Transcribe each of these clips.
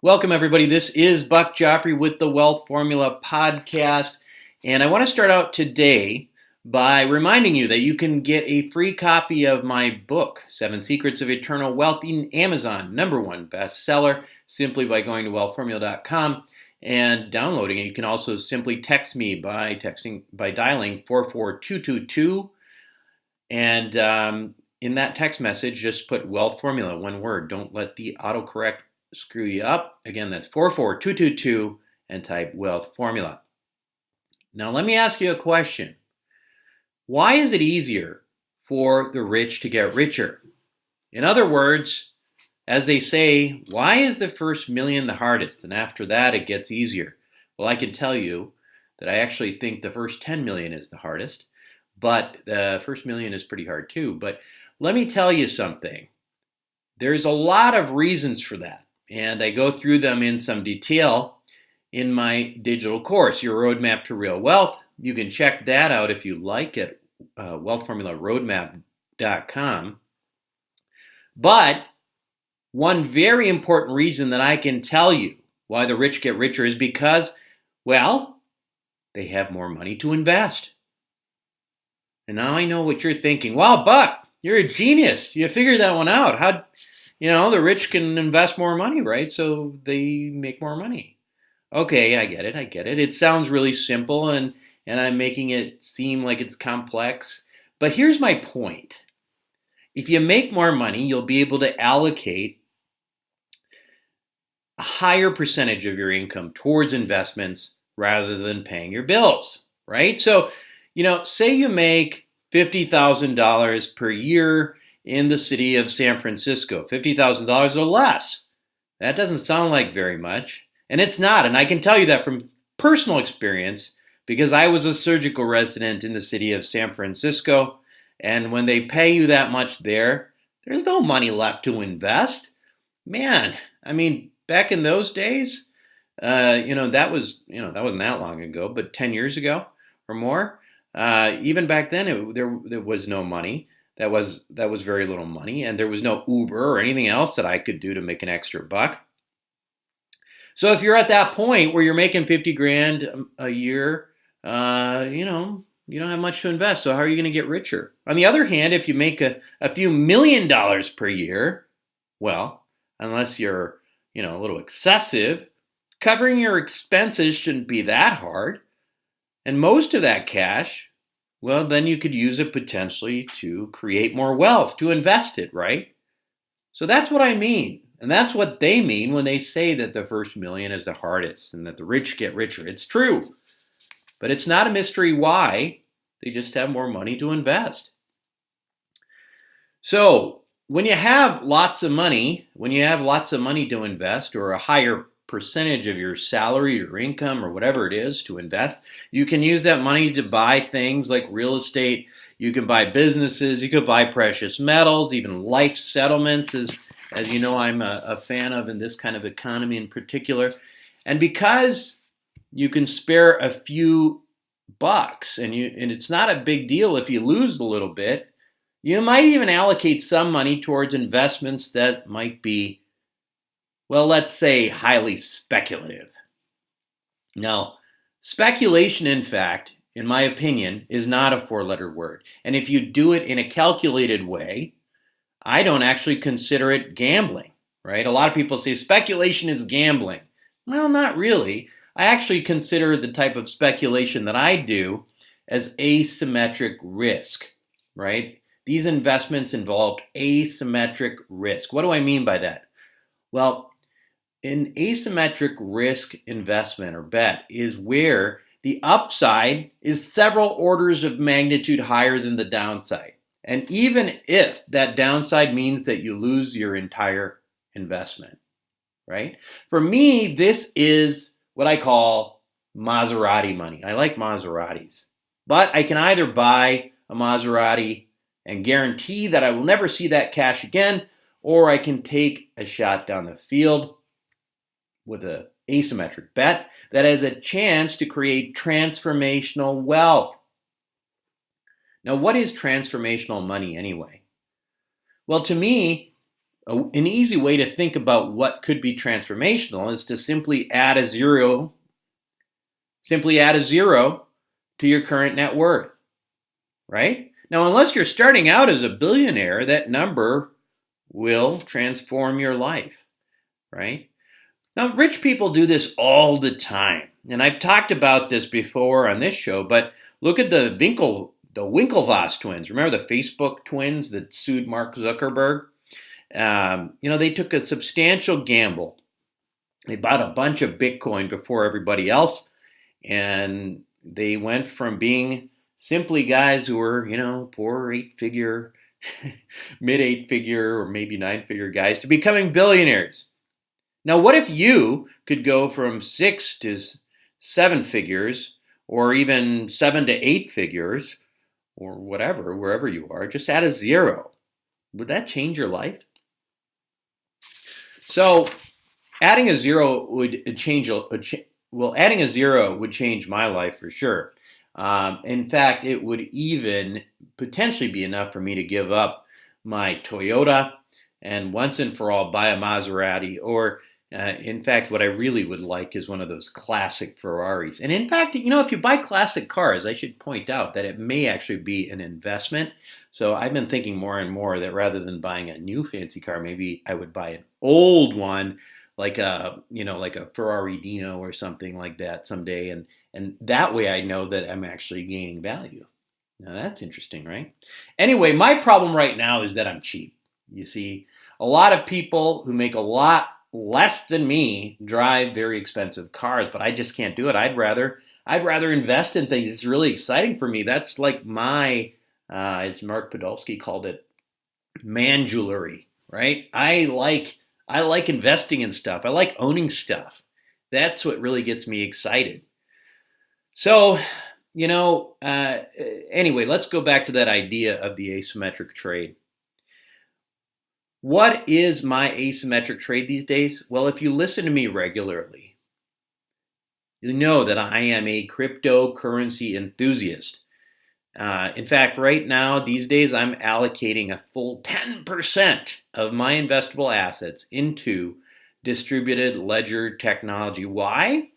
Welcome, everybody. This is Buck Joffrey with the Wealth Formula Podcast. And I want to start out today by reminding you that you can get a free copy of my book, 7 Secrets of Eternal Wealth, in Amazon, #1 bestseller, simply by going to wealthformula.com and downloading it. You can also simply text me by dialing 44222. And in that text message, just put Wealth Formula, one word. Don't let the autocorrect screw you up. Again, that's 44222 and type Wealth Formula. Now, let me ask you a question. Why is it easier for the rich to get richer? In other words, as they say, why is the first million the hardest? And after that, it gets easier. Well, I can tell you that I actually think the first 10 million is the hardest, but the first million is pretty hard too. But let me tell you something. There's a lot of reasons for that, and I go through them in some detail in my digital course, Your Roadmap to Real Wealth. You can check that out if you like at wealthformularoadmap.com. But one very important reason that I can tell you why the rich get richer is because, well, they have more money to invest. And now I know what you're thinking. Wow, Buck, you're a genius. You figured that one out. How, the rich can invest more money, right? So they make more money. Okay, I get it. It sounds really simple, and I'm making it seem like it's complex. But here's my point. If you make more money, you'll be able to allocate a higher percentage of your income towards investments rather than paying your bills, right? So, say you make $50,000 per year in the city of San Francisco, $50,000 or less. That doesn't sound like very much, and it's not. And I can tell you that from personal experience because I was a surgical resident in the city of San Francisco, and when they pay you that much there's no money left to invest. Man, back in those days, that wasn't that long ago, but 10 years ago or more. Even back then, there was no money. That was very little money, and there was no Uber or anything else that I could do to make an extra buck. So if you're at that point where you're making 50 grand a year, you don't have much to invest. So how are you going to get richer? On the other hand, if you make a few $1,000,000 per year, well, unless you're a little excessive, covering your expenses shouldn't be that hard. And most of that cash, well, then you could use it potentially to create more wealth, to invest it, right? So that's what I mean. And that's what they mean when they say that the first million is the hardest and that the rich get richer. It's true. But it's not a mystery why. They just have more money to invest. So when you have lots of money to invest, or a higher percentage of your salary or income or whatever it is to invest, you can use that money to buy things like real estate. You can buy businesses. You could buy precious metals, even life settlements, as you know I'm a fan of in this kind of economy in particular. And because you can spare a few bucks, and it's not a big deal if you lose a little bit, you might even allocate some money towards investments that might be, well, let's say highly speculative. Now, speculation, in fact, in my opinion, is not a 4-letter word. And if you do it in a calculated way, I don't actually consider it gambling, right? A lot of people say speculation is gambling. Well, not really. I actually consider the type of speculation that I do as asymmetric risk, right? These investments involve asymmetric risk. What do I mean by that? Well, an asymmetric risk investment or bet is where the upside is several orders of magnitude higher than the downside. And even if that downside means that you lose your entire investment, right? For me, this is what I call Maserati money. I like Maseratis. But I can either buy a Maserati and guarantee that I will never see that cash again, or I can take a shot down the field with an asymmetric bet that has a chance to create transformational wealth. Now, what is transformational money anyway? Well, to me, an easy way to think about what could be transformational is to simply add a zero to your current net worth, right? Now, unless you're starting out as a billionaire, that number will transform your life, right? Now, rich people do this all the time. And I've talked about this before on this show, but look at the Winklevoss twins. Remember the Facebook twins that sued Mark Zuckerberg? They took a substantial gamble. They bought a bunch of Bitcoin before everybody else, and they went from being simply guys who were, poor eight-figure, mid eight-figure, or maybe nine-figure guys to becoming billionaires. Now, what if you could go from 6 to 7 figures, or even 7 to 8 figures, or whatever, wherever you are, just add a zero? Would that change your life? So, adding a zero would change my life for sure. In fact, it would even potentially be enough for me to give up my Toyota and once and for all buy a Maserati, or in fact, what I really would like is one of those classic Ferraris. And in fact, if you buy classic cars, I should point out that it may actually be an investment. So I've been thinking more and more that rather than buying a new fancy car, maybe I would buy an old one, like a Ferrari Dino or something like that someday. And that way I know that I'm actually gaining value. Now that's interesting, right? Anyway, my problem right now is that I'm cheap. You see, a lot of people who make a lot less than me drive very expensive cars, but I just can't do it. I'd rather invest in things. It's really exciting for me. That's like my, as Mark Podolsky called it, man jewelry, right? I like investing in stuff. I like owning stuff. That's what really gets me excited. So, anyway, let's go back to that idea of the asymmetric trade. What is my asymmetric trade these days? Well, if you listen to me regularly, you know that I am a cryptocurrency enthusiast. In fact, right now, these days, I'm allocating a full 10% of my investable assets into distributed ledger technology. Why?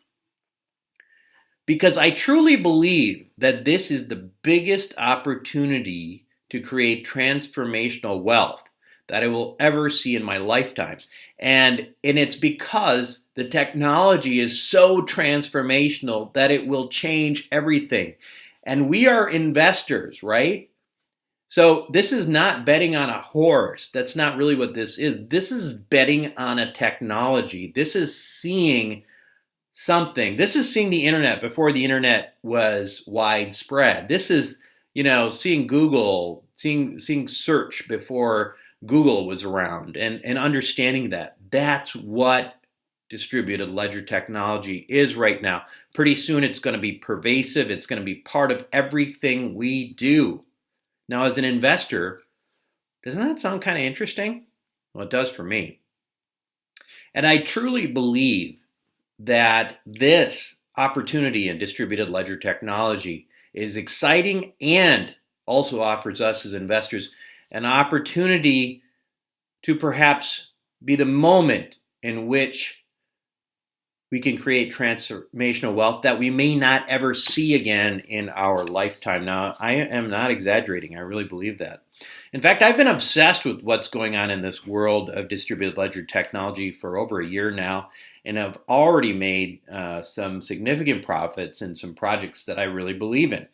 Because I truly believe that this is the biggest opportunity to create transformational wealth that I will ever see in my lifetime. And it's because the technology is so transformational that it will change everything. And we are investors, right? So this is not betting on a horse. That's not really what this is. This is betting on a technology. This is seeing something. This is seeing the internet before the internet was widespread. This is, seeing Google, seeing search before Google was around, and understanding that. That's what distributed ledger technology is right now. Pretty soon it's going to be pervasive. It's going to be part of everything we do. Now, as an investor, doesn't that sound kind of interesting? Well, it does for me. And I truly believe that this opportunity in distributed ledger technology is exciting and also offers us as investors an opportunity to perhaps be the moment in which we can create transformational wealth that we may not ever see again in our lifetime. Now, I am not exaggerating. I really believe that. In fact, I've been obsessed with what's going on in this world of distributed ledger technology for over a year now, and I've already made some significant profits in some projects that I really believe in.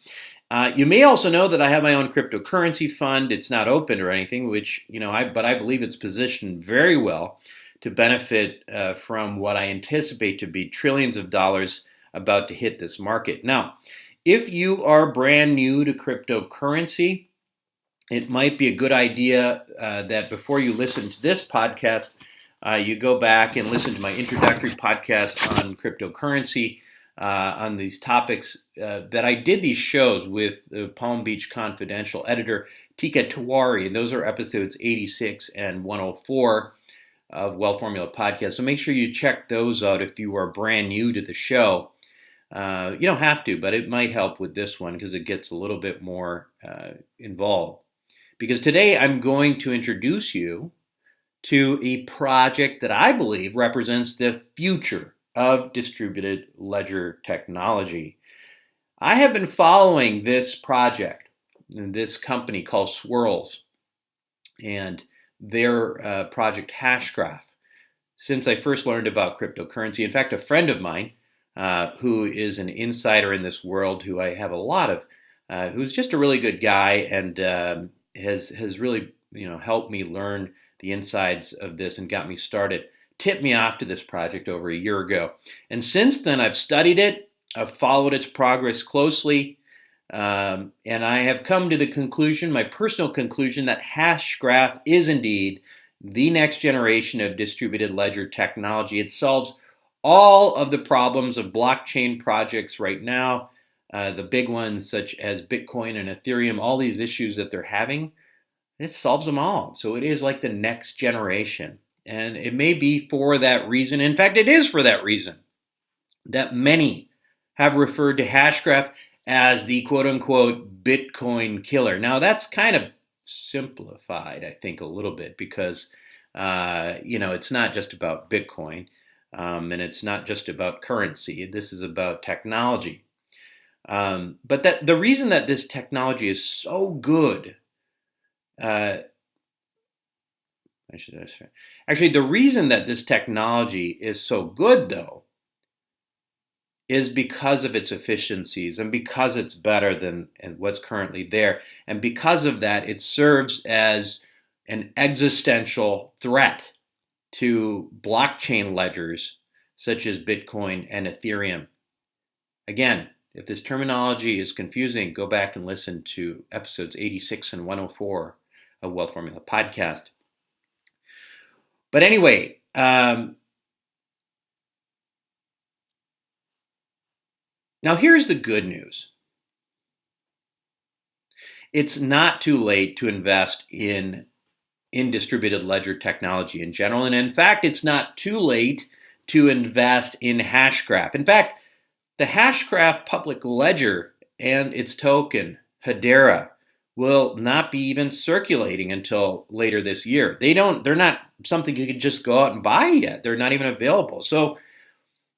You may also know that I have my own cryptocurrency fund. It's not open or anything, but I believe it's positioned very well to benefit from what I anticipate to be trillions of dollars about to hit this market. Now, if you are brand new to cryptocurrency, it might be a good idea that before you listen to this podcast, you go back and listen to my introductory podcast on cryptocurrency, on these topics that I did these shows with the Palm Beach Confidential editor, Tika Tiwari. And those are episodes 86 and 104 of Wealth Formula Podcast. So make sure you check those out if you are brand new to the show. You don't have to, but it might help with this one because it gets a little bit more involved. Because today I'm going to introduce you to a project that I believe represents the future of distributed ledger technology. I have been following this project, this company called Swirlds, and their project Hashgraph since I first learned about cryptocurrency. In fact, a friend of mine who is an insider in this world, who I have a lot of, who's just a really good guy and has really helped me learn the insides of this and got me started, tipped me off to this project over a year ago. And since then, I've studied it, I've followed its progress closely, and I have come to the conclusion, my personal conclusion, that Hashgraph is indeed the next generation of distributed ledger technology. It solves all of the problems of blockchain projects right now, the big ones such as Bitcoin and Ethereum, all these issues that they're having. It solves them all. So it is like the next generation. And it may be for that reason, in fact, it is for that reason, that many have referred to Hashgraph as the quote-unquote Bitcoin killer. Now, that's kind of simplified, I think, a little bit because, it's not just about Bitcoin and it's not just about currency. This is about technology. But that the reason that this technology is so good, actually, the reason that this technology is so good, though, is because of its efficiencies and because it's better than what's currently there. And because of that, it serves as an existential threat to blockchain ledgers such as Bitcoin and Ethereum. Again, if this terminology is confusing, go back and listen to episodes 86 and 104 of Wealth Formula Podcast. But anyway, now here's the good news. It's not too late to invest in distributed ledger technology in general. And in fact, it's not too late to invest in Hashgraph. In fact, the Hashgraph public ledger and its token, Hedera, will not be even circulating until later this year. They're not something you can just go out and buy yet. They're not even available. So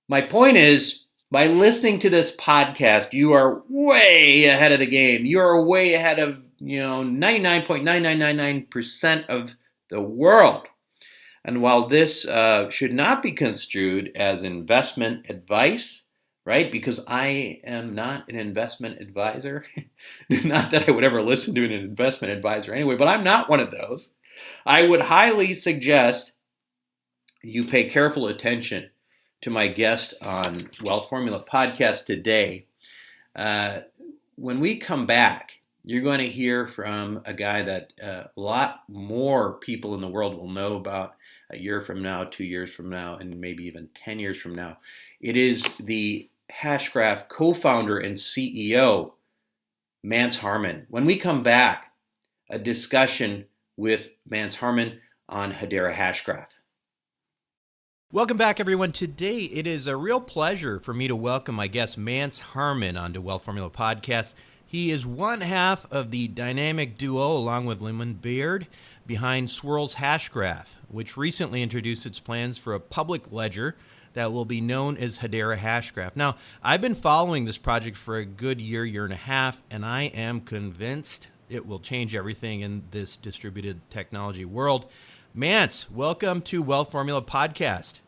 my point is, by listening to this podcast, you are way ahead of the game. You are way ahead of 99.9999% of the world. And while this should not be construed as investment advice, right? Because I am not an investment advisor. Not that I would ever listen to an investment advisor anyway, but I'm not one of those. I would highly suggest you pay careful attention to my guest on Wealth Formula Podcast today. When we come back, you're going to hear from a guy that a lot more people in the world will know about a year from now, 2 years from now, and maybe even 10 years from now. It is the Hashgraph co-founder and CEO, Mance Harmon. When we come back, a discussion with Mance Harmon on Hedera Hashgraph. Welcome back, everyone. Today, it is a real pleasure for me to welcome my guest, Mance Harmon, onto Wealth Formula Podcast. He is one half of the dynamic duo, along with Leemon Baird, behind Swirlds Hashgraph, which recently introduced its plans for a public ledger that will be known as Hedera Hashgraph. Now, I've been following this project for a good year and a half, and I am convinced it will change everything in this distributed technology world. Mance, welcome to Wealth Formula Podcast.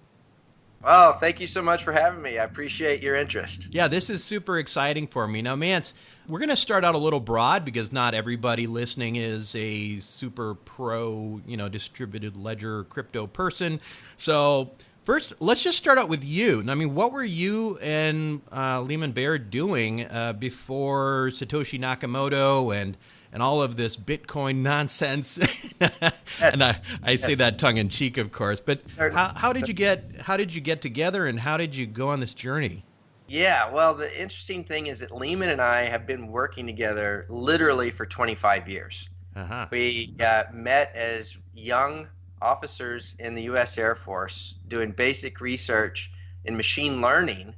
Oh, thank you so much for having me. I appreciate your interest. Yeah, this is super exciting for me. Now, Mance, we're going to start out a little broad because not everybody listening is a super pro, distributed ledger crypto person. So first, let's just start out with you. I mean, what were you and Leemon Baird doing before Satoshi Nakamoto and all of this Bitcoin nonsense? Yes. And I say that tongue in cheek, of course. But how did you get together, and how did you go on this journey? Yeah, well, the interesting thing is that Leemon and I have been working together literally for 25 years. Uh-huh. We met as young officers in the U.S. Air Force doing basic research in machine learning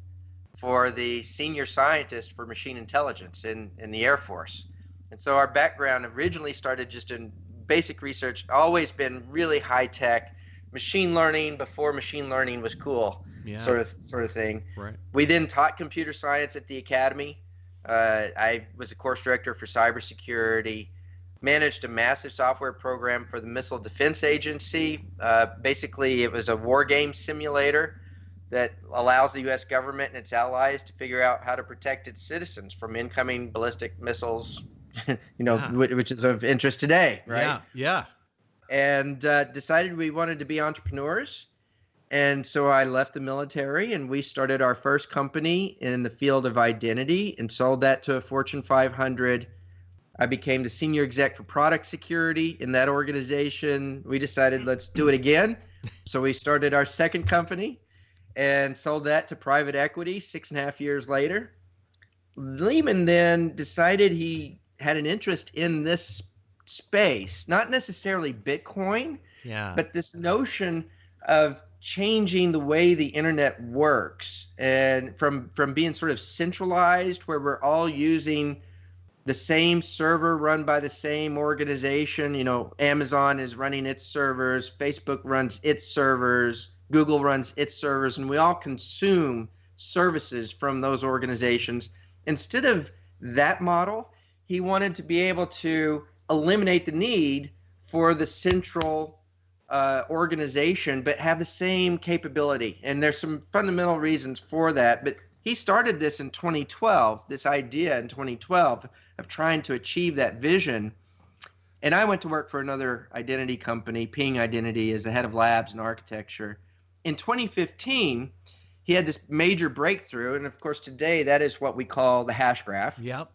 for the senior scientist for machine intelligence in the Air Force. And so our background originally started just in basic research, always been really high tech, machine learning before machine learning was cool, Yeah. sort of thing. Right. We then taught computer science at the academy. I was a course director for cybersecurity, managed a massive software program for the Missile Defense Agency. Basically, it was a war game simulator that allows the U.S. government and its allies to figure out how to protect its citizens from incoming ballistic missiles, which is of interest today, right? Yeah. And decided we wanted to be entrepreneurs. And so I left the military and we started our first company in the field of identity and sold that to a Fortune 500. I became the senior exec for product security in that organization. We decided let's do it again. So we started our second company and sold that to private equity 6.5 years later. Leemon then decided he had an interest in this space, not necessarily Bitcoin, but this notion of changing the way the internet works, and from being sort of centralized where we're all using the same server run by the same organization. Amazon is running its servers, Facebook runs its servers, Google runs its servers, and we all consume services from those organizations. Instead of that model, he wanted to be able to eliminate the need for the central organization, but have the same capability. And there's some fundamental reasons for that. But he started this in 2012, this idea in 2012 of trying to achieve that vision. And I went to work for another identity company, Ping Identity, as the head of labs and architecture. In 2015, he had this major breakthrough. And of course, today, that is what we call the Hashgraph. Yep.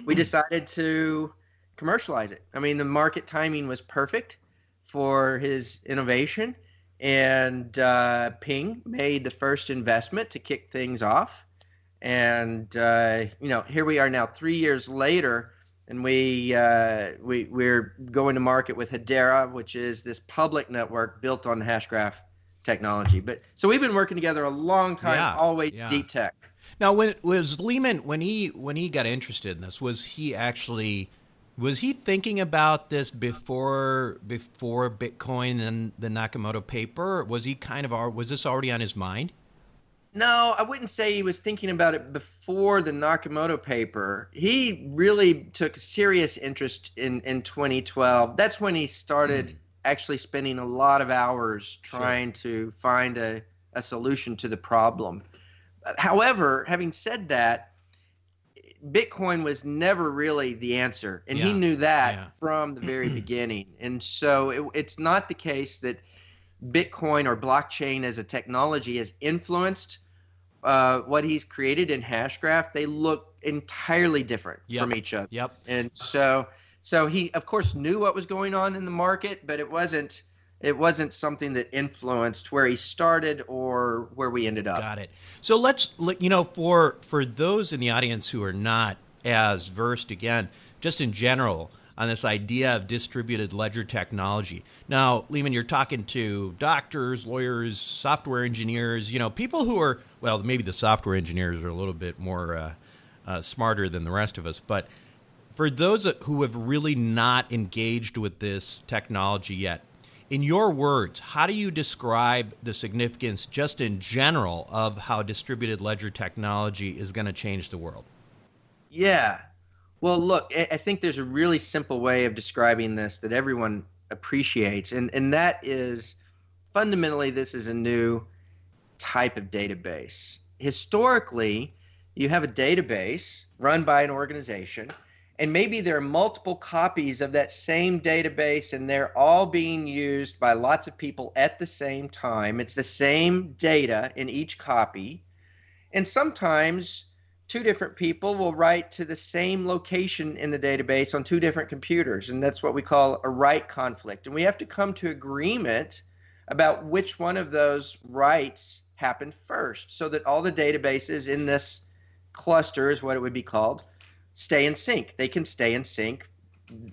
We decided to commercialize it. I mean, the market timing was perfect for his innovation, and Ping made the first investment to kick things off. And here we are now 3 years later, and we're going to market with Hedera, which is this public network built on the Hashgraph technology. But so we've been working together a long time, always deep tech. Now, when Leemon, when he got interested in this, was he thinking about this before Bitcoin and the Nakamoto paper? Was this already on his mind? No, I wouldn't say he was thinking about it before the Nakamoto paper. He really took a serious interest in 2012. That's when he started actually spending a lot of hours trying to find a solution to the problem. However, having said that, Bitcoin was never really the answer, and he knew that from the very beginning. And so it's not the case that Bitcoin or blockchain as a technology has influenced what he's created in Hashgraph. They look entirely different from each other. And so he, of course, knew what was going on in the market, but it wasn't something that influenced where he started or where we ended up. Got it. So let's, for those in the audience who are not as versed, again, just in general, on this idea of distributed ledger technology. Now, Leemon, you're talking to doctors, lawyers, software engineers, people who are, well, maybe the software engineers are a little bit more smarter than the rest of us, but for those who have really not engaged with this technology yet, in your words, how do you describe the significance, just in general, of how distributed ledger technology is going to change the world? Yeah. Well, look, I think there's a really simple way of describing this that everyone appreciates, and that is fundamentally this is a new type of database. Historically, you have a database run by an organization, and maybe there are multiple copies of that same database, and they're all being used by lots of people at the same time. It's the same data in each copy. And sometimes two different people will write to the same location in the database on two different computers, and that's what we call a write conflict. And we have to come to agreement about which one of those writes happened first, so that all the databases in this cluster, is what it would be called, stay in sync. They can stay in sync.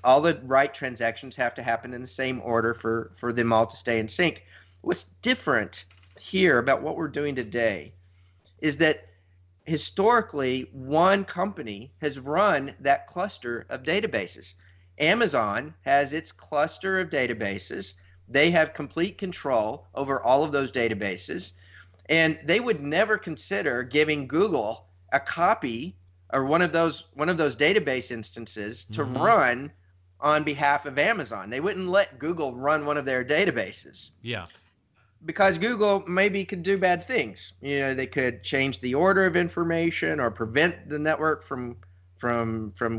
All the write transactions have to happen in the same order for them all to stay in sync. What's different here about what we're doing today is that historically one company has run that cluster of databases. Amazon has its cluster of databases. They have complete control over all of those databases. And they would never consider giving Google a copy or one of those database instances to run on behalf of Amazon. They wouldn't let Google run one of their databases. Yeah. Because Google maybe could do bad things. They could change the order of information or prevent the network from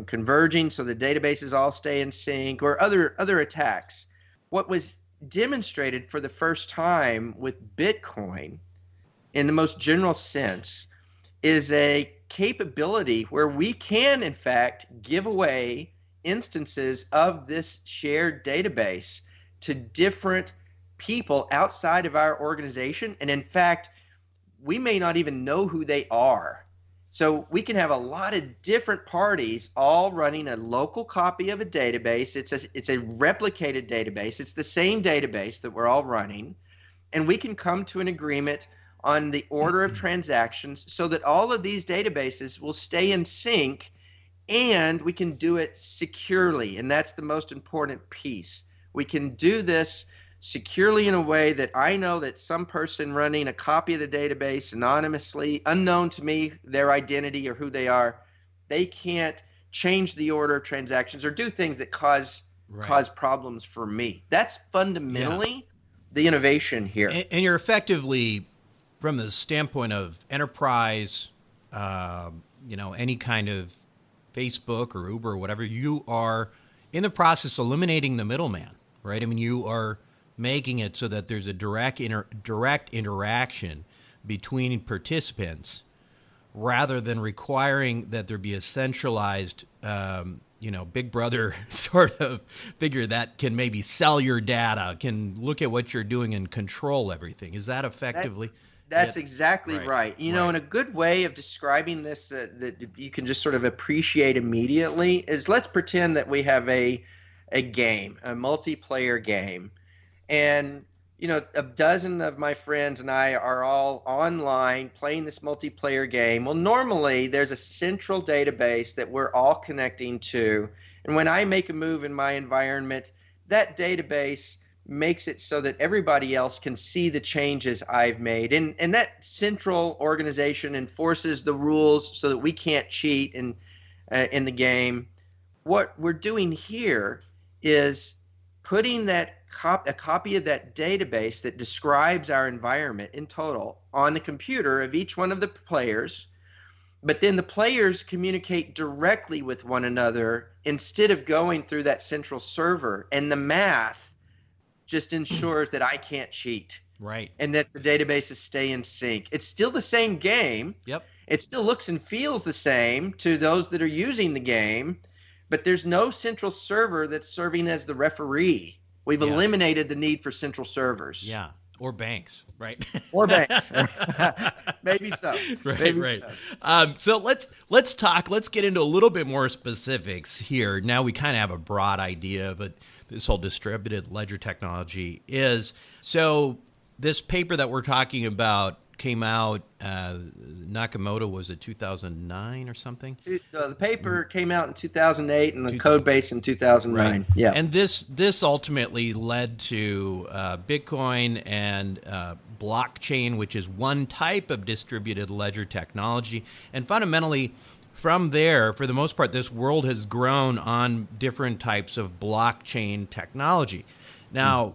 converging so the databases all stay in sync, or other attacks. What was demonstrated for the first time with Bitcoin in the most general sense is a capability where we can in fact give away instances of this shared database to different people outside of our organization. And in fact, we may not even know who they are. So we can have a lot of different parties all running a local copy of a database. It's a replicated database. It's the same database that we're all running. And we can come to an agreement on the order of transactions so that all of these databases will stay in sync, and we can do it securely. And that's the most important piece. We can do this securely in a way that I know that some person running a copy of the database anonymously, unknown to me, their identity or who they are, they can't change the order of transactions or do things that cause problems for me. That's fundamentally the innovation here. And you're effectively, from the standpoint of enterprise, any kind of Facebook or Uber or whatever, you are in the process of eliminating the middleman, right? I mean, you are making it so that there's a direct interaction between participants, rather than requiring that there be a centralized, Big Brother sort of figure that can maybe sell your data, can look at what you're doing and control everything. Is that effectively? That's exactly right. And a good way of describing this that you can just sort of appreciate immediately is, let's pretend that we have a game, a multiplayer game. And, a dozen of my friends and I are all online playing this multiplayer game. Well, normally there's a central database that we're all connecting to. And when I make a move in my environment, that database makes it so that everybody else can see the changes I've made. And that central organization enforces the rules so that we can't cheat in the game. What we're doing here is putting a copy of that database that describes our environment in total on the computer of each one of the players, but then the players communicate directly with one another instead of going through that central server, and the math just ensures that I can't cheat. Right. And that the databases stay in sync. It's still the same game. Yep. It still looks and feels the same to those that are using the game, but there's no central server that's serving as the referee. We've eliminated the need for central servers. Yeah. Or banks, right? Or banks. Maybe so. Right, Maybe right. So. So let's get into a little bit more specifics here. Now we kind of have a broad idea of it. This whole distributed ledger technology is. So this paper that we're talking about came out, Nakamoto, was it 2009 or something? The paper came out in 2008 and the code base in 2009. Right. Yeah. And this ultimately led to Bitcoin and blockchain, which is one type of distributed ledger technology. And fundamentally, from there, for the most part, this world has grown on different types of blockchain technology. Now,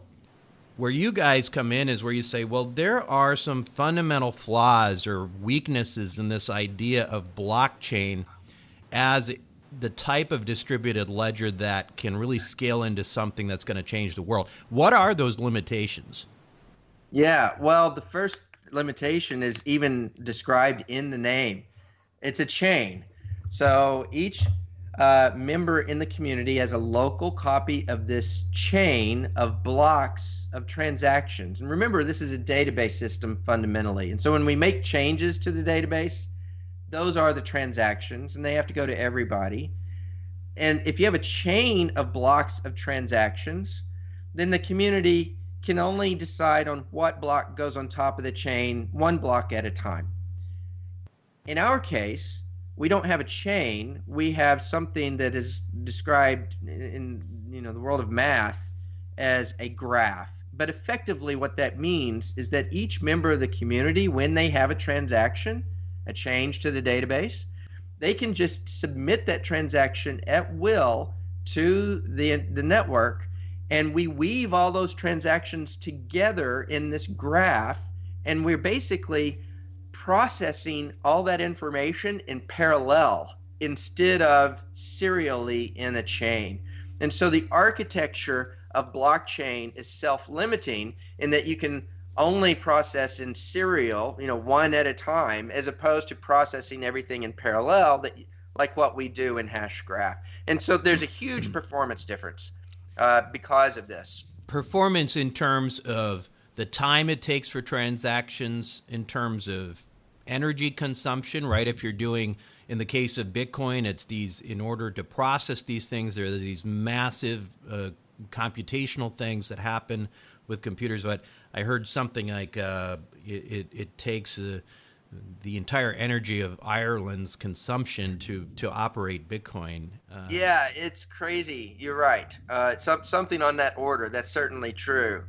where you guys come in is where you say, well, there are some fundamental flaws or weaknesses in this idea of blockchain as the type of distributed ledger that can really scale into something that's going to change the world. What are those limitations? Yeah, well, the first limitation is even described in the name. It's a chain. So each member in the community has a local copy of this chain of blocks of transactions. And remember, this is a database system fundamentally. And so when we make changes to the database, those are the transactions, and they have to go to everybody. And if you have a chain of blocks of transactions, then the community can only decide on what block goes on top of the chain, one block at a time. In our case, we don't have a chain. We have something that is described in the world of math as a graph. But effectively what that means is that each member of the community, when they have a transaction, a change to the database, they can just submit that transaction at will to the network, and we weave all those transactions together in this graph, and we're basically processing all that information in parallel instead of serially in a chain. And so the architecture of blockchain is self-limiting in that you can only process in serial, one at a time, as opposed to processing everything in parallel, like what we do in Hashgraph. And so there's a huge performance difference because of this. Performance in terms of the time it takes for transactions, in terms of energy consumption, right? If you're doing, in the case of Bitcoin, it's these, in order to process these things, there are these massive computational things that happen with computers. But I heard something like it takes the entire energy of Ireland's consumption to operate Bitcoin. Yeah, it's crazy. You're right. Something on that order. That's certainly true.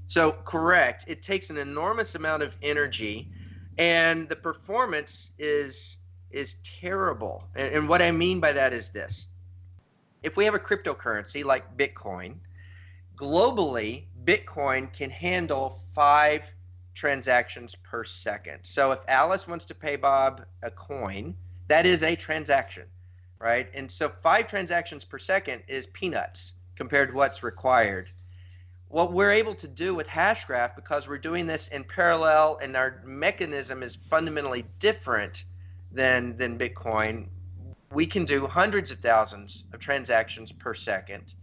So correct. It takes an enormous amount of energy, and the performance is terrible. And what I mean by that is this. If we have a cryptocurrency like Bitcoin, globally, Bitcoin can handle 5 transactions per second. So if Alice wants to pay Bob a coin, that is a transaction, right? And so 5 transactions per second is peanuts compared to what's required. What we're able to do with Hashgraph, because we're doing this in parallel and our mechanism is fundamentally different than Bitcoin, we can do hundreds of thousands of transactions per second.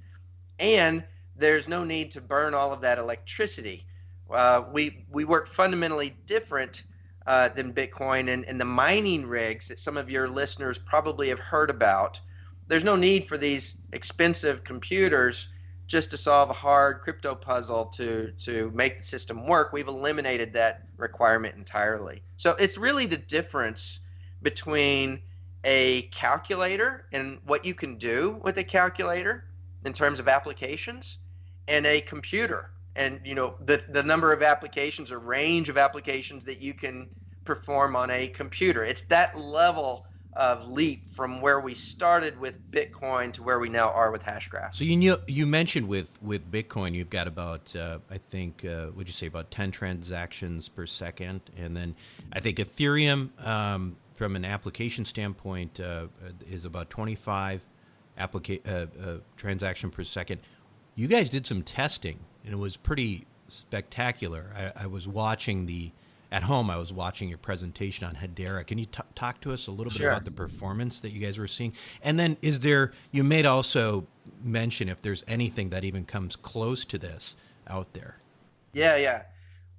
And there's no need to burn all of that electricity. We work fundamentally different than Bitcoin, and the mining rigs that some of your listeners probably have heard about. There's no need for these expensive computers just to solve a hard crypto puzzle to make the system work. We've eliminated that requirement entirely. So it's really the difference between a calculator and what you can do with a calculator in terms of applications and a computer, and the number of applications or range of applications that you can perform on a computer. It's that level of leap from where we started with Bitcoin to where we now are with Hashgraph. So you mentioned with Bitcoin, you've got about I think would you say about 10 transactions per second, and then I think Ethereum from an application standpoint is about 25 transaction per second. You guys did some testing, and it was pretty spectacular. I was watching at home, I was watching your presentation on Hedera. Can you talk to us a little bit Sure. about the performance that you guys were seeing? And then you may also mention if there's anything that even comes close to this out there. Yeah.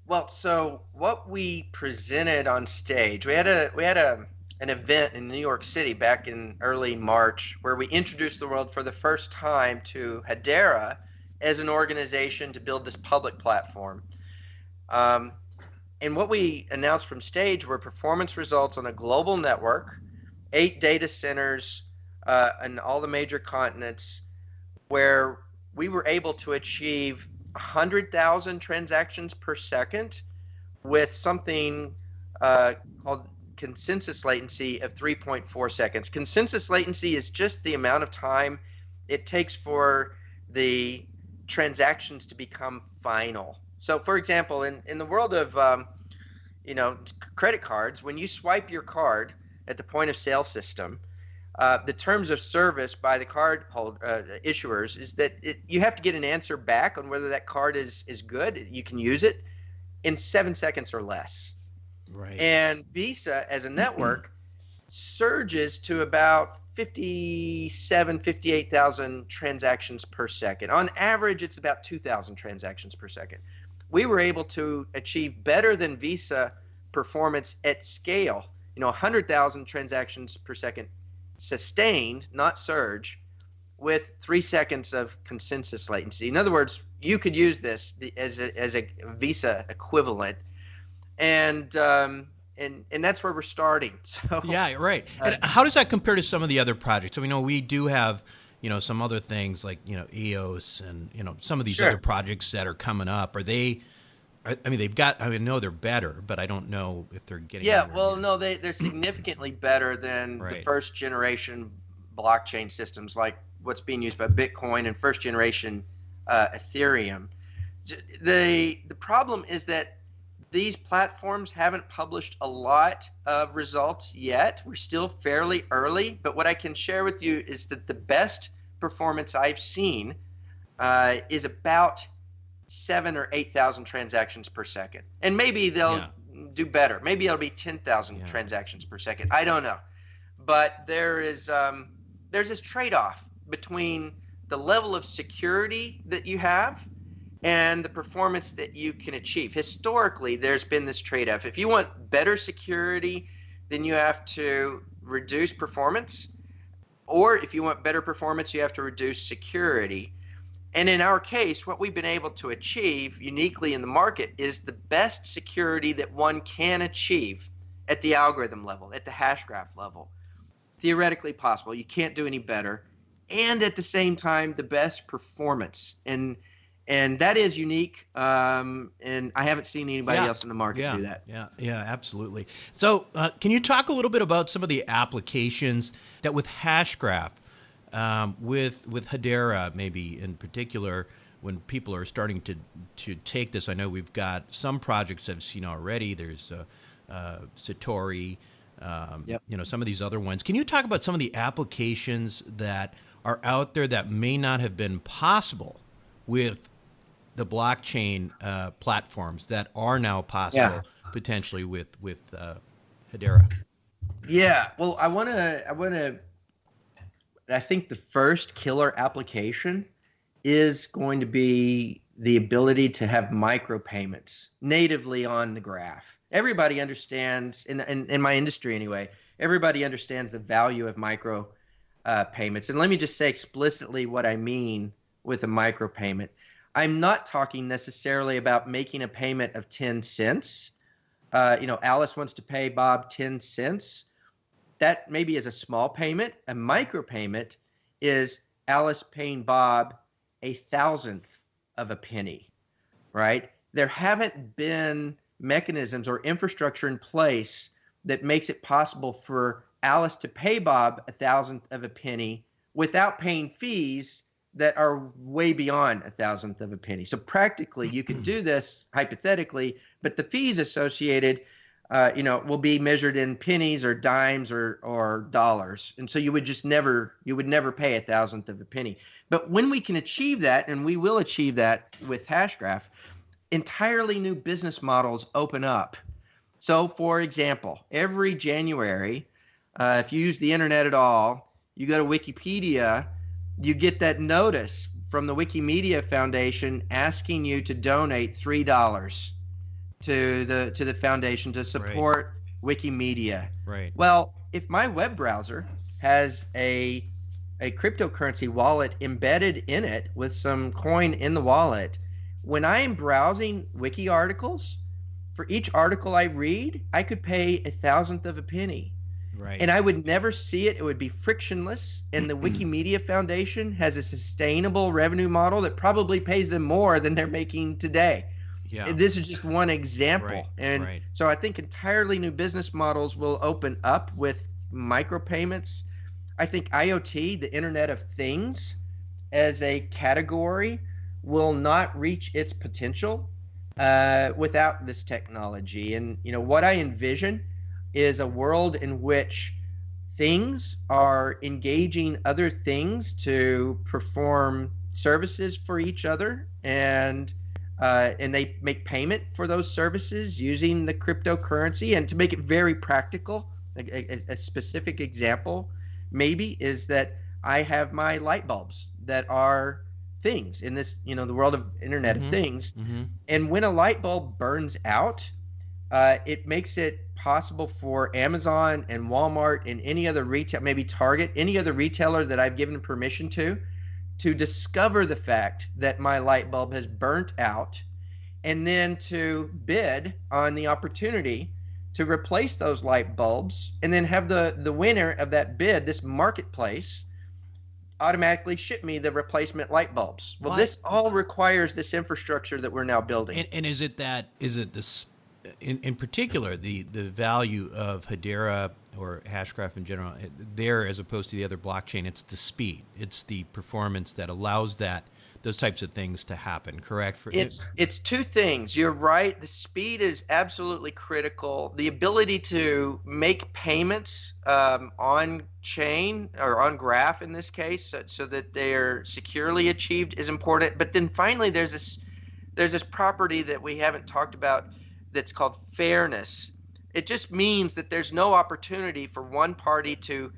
Well, so what we presented on stage, we had an event in New York City back in early March where we introduced the world for the first time to Hedera as an organization to build this public platform. And what we announced from stage were performance results on a global network, 8 data centers in all the major continents, where we were able to achieve 100,000 transactions per second with something called consensus latency of 3.4 seconds. Consensus latency is just the amount of time it takes for the transactions to become final. So for example, in the world of credit cards, when you swipe your card at the point of sale system, the terms of service by the card issuers is that you have to get an answer back on whether that card is good, you can use it, in 7 seconds or less. Right. And Visa as a network surges to about 58,000 transactions per second. On average, it's about 2,000 transactions per second. We were able to achieve better than Visa performance at scale, 100,000 transactions per second sustained, not surge, with 3 seconds of consensus latency. In other words, you could use this as a Visa equivalent, and and that's where we're starting. So Yeah, right. And how does that compare to some of the other projects? So we know we do have, some other things like, EOS and, some of these Sure. other projects that are coming up. Are they, I mean, they've got, I know they're better, but I don't know if they're getting Yeah, anywhere well, near. no, they're significantly better than the Right. first generation blockchain systems, like what's being used by Bitcoin and first generation Ethereum. The problem is that these platforms haven't published a lot of results yet. We're still fairly early, but what I can share with you is that the best performance I've seen is about 7 or 8,000 transactions per second, and maybe they'll do better. Maybe it'll be 10,000 transactions per second. I don't know, but there's this trade-off between the level of security that you have and the performance that you can achieve. Historically, there's been this trade-off. If you want better security, then you have to reduce performance, or if you want better performance, you have to reduce security. And in our case, what we've been able to achieve uniquely in the market is the best security that one can achieve at the algorithm level, at the Hashgraph level. Theoretically possible. You can't do any better. And at the same time, the best performance. And that is unique. And I haven't seen anybody else in the market do that. Yeah, absolutely. So can you talk a little bit about some of the applications that with Hashgraph, with Hedera maybe in particular, when people are starting to take this? I know we've got some projects I've seen already. There's Satori, some of these other ones. Can you talk about some of the applications that are out there that may not have been possible with the blockchain platforms that are now possible potentially with Hedera? Yeah, well, I think the first killer application is going to be the ability to have micropayments natively on the graph. Everybody understands, in my industry anyway, everybody understands the value of micro payments. And let me just say explicitly what I mean with a micropayment. I'm not talking necessarily about making a payment of 10 cents. Alice wants to pay Bob 10 cents. That maybe is a small payment. A micropayment is Alice paying Bob 1,000th of a penny, right? There haven't been mechanisms or infrastructure in place that makes it possible for Alice to pay Bob 1,000th of a penny without paying fees that are way beyond 1,000th of a penny. So practically, you can do this hypothetically, but the fees associated, will be measured in pennies or dimes or dollars, and so you would never pay 1,000th of a penny. But when we can achieve that, and we will achieve that with Hashgraph, entirely new business models open up. So, for example, every January, if you use the internet at all, you go to Wikipedia, you get that notice from the Wikimedia Foundation asking you to donate $3 to the foundation to support Wikimedia. Right. Well, if my web browser has a cryptocurrency wallet embedded in it with some coin in the wallet, when I am browsing wiki articles, for each article I read, I could pay 1,000th of a penny. Right. And I would never see it. It would be frictionless. And the Wikimedia Foundation has a sustainable revenue model that probably pays them more than they're making today. Yeah. This is just one example. Right. So I think entirely new business models will open up with micropayments. I think IoT, the Internet of Things, as a category will not reach its potential without this technology. And what I envision is a world in which things are engaging other things to perform services for each other, and they make payment for those services using the cryptocurrency. And to make it very practical, a specific example maybe is that I have my light bulbs that are things in this, the world of Internet of Things. Mm-hmm. And when a light bulb burns out, it makes it possible for Amazon and Walmart and any other retail, maybe Target, any other retailer that I've given permission to discover the fact that my light bulb has burnt out, and then to bid on the opportunity to replace those light bulbs, and then have the winner of that bid, this marketplace, automatically ship me the replacement light bulbs. Well, this all requires this infrastructure that we're now building. And is it this in particular the value of Hedera or Hashgraph in general there as opposed to the other blockchain? It's the speed, it's the performance that allows those types of things to happen, correct? It's two things. You're right. The speed is absolutely critical. The ability to make payments on chain or on graph in this case, so that they're securely achieved, is important. But then finally, there's this property that we haven't talked about that's called fairness. It just means that there's no opportunity for one party to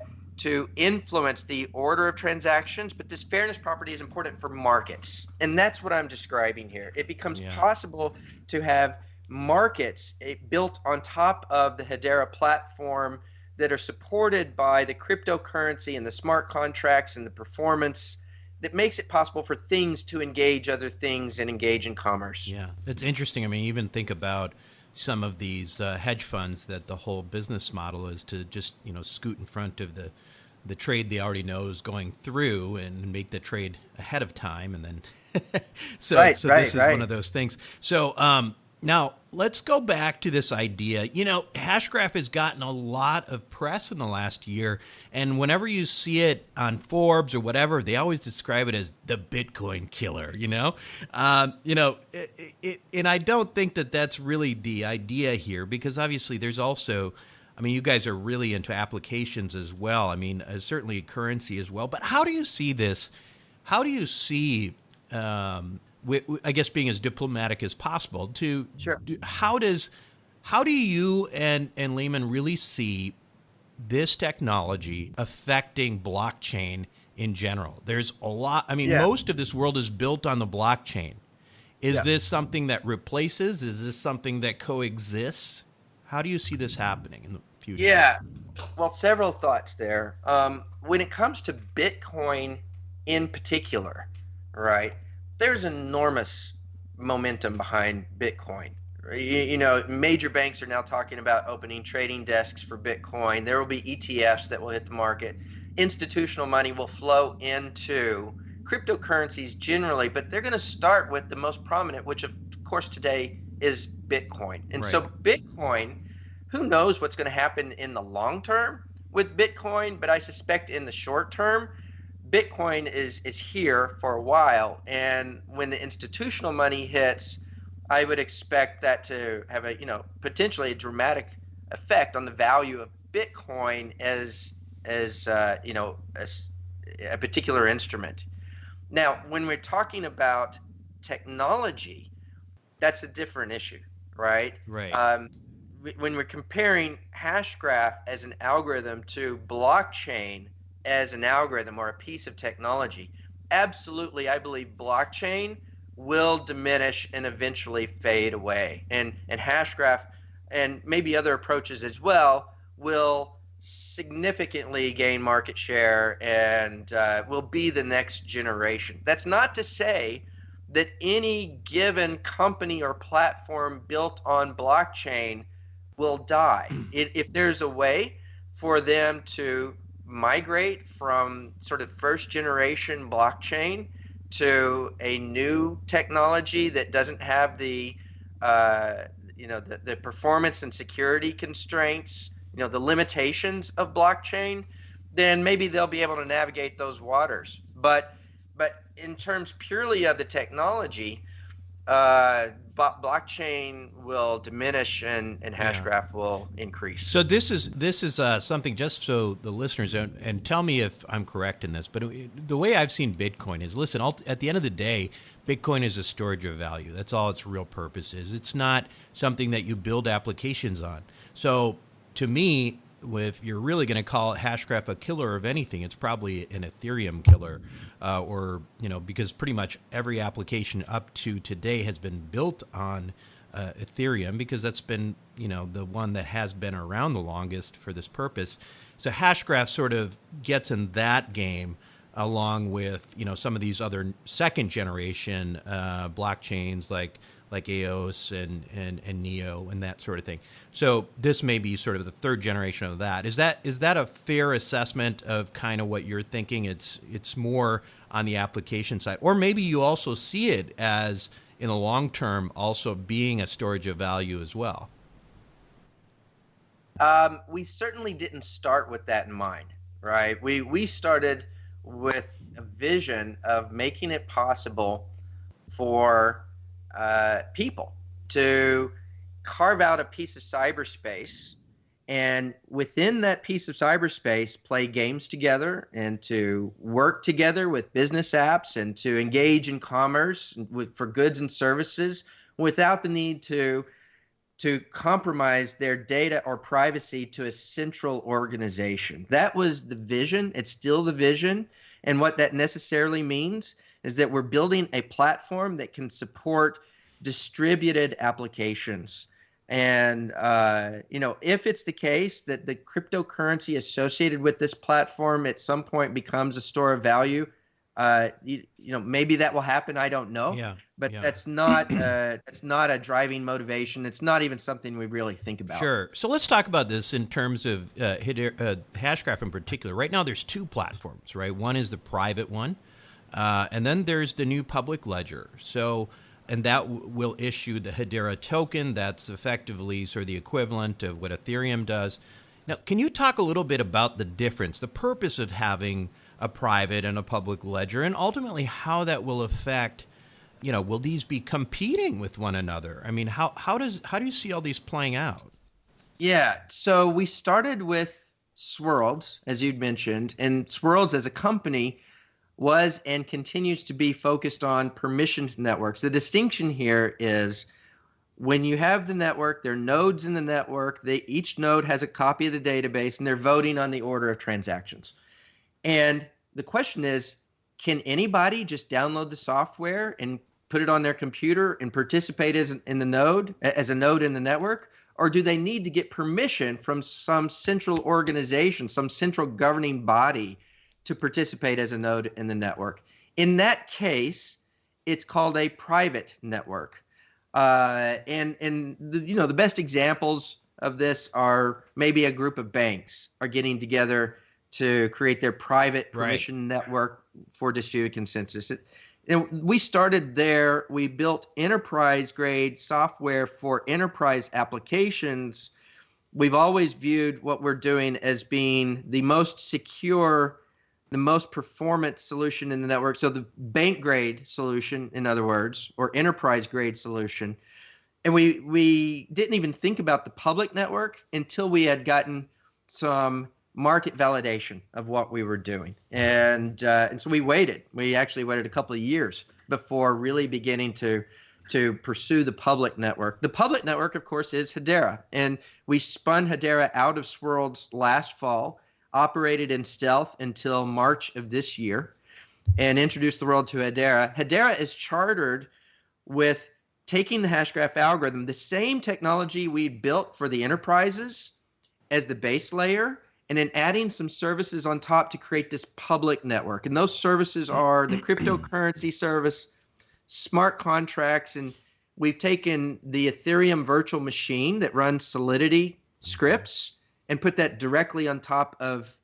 influence the order of transactions, but this fairness property is important for markets. And that's what I'm describing here. It becomes possible to have markets built on top of the Hedera platform that are supported by the cryptocurrency and the smart contracts and the performance that makes it possible for things to engage other things and engage in commerce. Yeah, it's interesting. I mean, even think about some of these hedge funds that the whole business model is to just, scoot in front of the trade they already know is going through and make the trade ahead of time. And then, this is one of those things. So now let's go back to this idea. Hashgraph has gotten a lot of press in the last year. And whenever you see it on Forbes or whatever, they always describe it as the Bitcoin killer, and I don't think that that's really the idea here, because obviously there's also, you guys are really into applications as well. Certainly currency as well. But how do you see this? How do you see, I guess, being as diplomatic as possible Sure. How do you and Leemon really see this technology affecting blockchain in general? There's a lot. Most of this world is built on the blockchain. Is this something that replaces? Is this something that coexists? How do you see this happening in the future? Yeah, well, several thoughts there. When it comes to Bitcoin in particular, right, there's enormous momentum behind Bitcoin. Major banks are now talking about opening trading desks for Bitcoin. There will be ETFs that will hit the market. Institutional money will flow into cryptocurrencies generally, but they're going to start with the most prominent, which of course today is Bitcoin. And so Bitcoin, who knows what's going to happen in the long term with Bitcoin, but I suspect in the short term, Bitcoin is here for a while. And when the institutional money hits, I would expect that to have a, potentially a dramatic effect on the value of Bitcoin as a particular instrument. Now, when we're talking about technology, that's a different issue, right? Right. When we're comparing Hashgraph as an algorithm to blockchain as an algorithm or a piece of technology, absolutely, I believe blockchain will diminish and eventually fade away. And Hashgraph and maybe other approaches as well will significantly gain market share and will be the next generation. That's not to say that any given company or platform built on blockchain will die. If there's a way for them to migrate from sort of first generation blockchain to a new technology that doesn't have the performance and security constraints, the limitations of blockchain, then maybe they'll be able to navigate those waters. But in terms purely of the technology, blockchain will diminish and Hashgraph will increase. So this is something, just so the listeners don't, and tell me if I'm correct in this, but the way I've seen Bitcoin is, listen, at the end of the day, Bitcoin is a storage of value. That's all its real purpose is. It's not something that you build applications on. So to me, if you're really going to call Hashgraph a killer of anything, it's probably an Ethereum killer, because pretty much every application up to today has been built on Ethereum, because that's been, the one that has been around the longest for this purpose. So Hashgraph sort of gets in that game along with, some of these other second generation blockchains like like EOS and Neo and that sort of thing. So this may be sort of the third generation of that. Is that a fair assessment of kind of what you're thinking? It's more on the application side, or maybe you also see it as in the long term also being a storage of value as well. We certainly didn't start with that in mind, right? We started with a vision of making it possible for people to carve out a piece of cyberspace, and within that piece of cyberspace play games together and to work together with business apps and to engage in commerce for goods and services without the need to compromise their data or privacy to a central organization. That was the vision. It's still the vision. And what that necessarily means is that we're building a platform that can support distributed applications. And, if it's the case that the cryptocurrency associated with this platform at some point becomes a store of value, maybe that will happen. I don't know. Yeah. But that's not a driving motivation. It's not even something we really think about. Sure. So let's talk about this in terms of Hashgraph in particular. Right now, there's two platforms, right? One is the private one, and then there's the new public ledger. So, and that will issue the Hedera token. That's effectively sort of the equivalent of what Ethereum does. Now, can you talk a little bit about the difference, the purpose of having a private and a public ledger, and ultimately how that will affect, will these be competing with one another? I mean, how do you see all these playing out? Yeah, so we started with Swirlds, as you'd mentioned, and Swirlds as a company was and continues to be focused on permissioned networks. The distinction here is when you have the network, there are nodes in the network, each node has a copy of the database, and they're voting on the order of transactions. And the question is, can anybody just download the software and put it on their computer and participate as a node in the network? Or do they need to get permission from some central organization, some central governing body to participate as a node in the network? In that case, it's called a private network. And the best examples of this are maybe a group of banks are getting together to create their private permission network for distributed consensus. We started there. We built enterprise-grade software for enterprise applications. We've always viewed what we're doing as being the most secure, the most performant solution in the network. So the bank-grade solution, in other words, or enterprise-grade solution. And we didn't even think about the public network until we had gotten some market validation of what we were doing. And so we waited. We actually waited a couple of years before really beginning to pursue the public network. The public network, of course, is Hedera. And we spun Hedera out of Swirlds last fall, operated in stealth until March of this year, and introduced the world to Hedera. Hedera is chartered with taking the Hashgraph algorithm, the same technology we built for the enterprises as the base layer, and then adding some services on top to create this public network. And those services are the cryptocurrency service, smart contracts, and we've taken the Ethereum virtual machine that runs Solidity scripts and put that directly on top of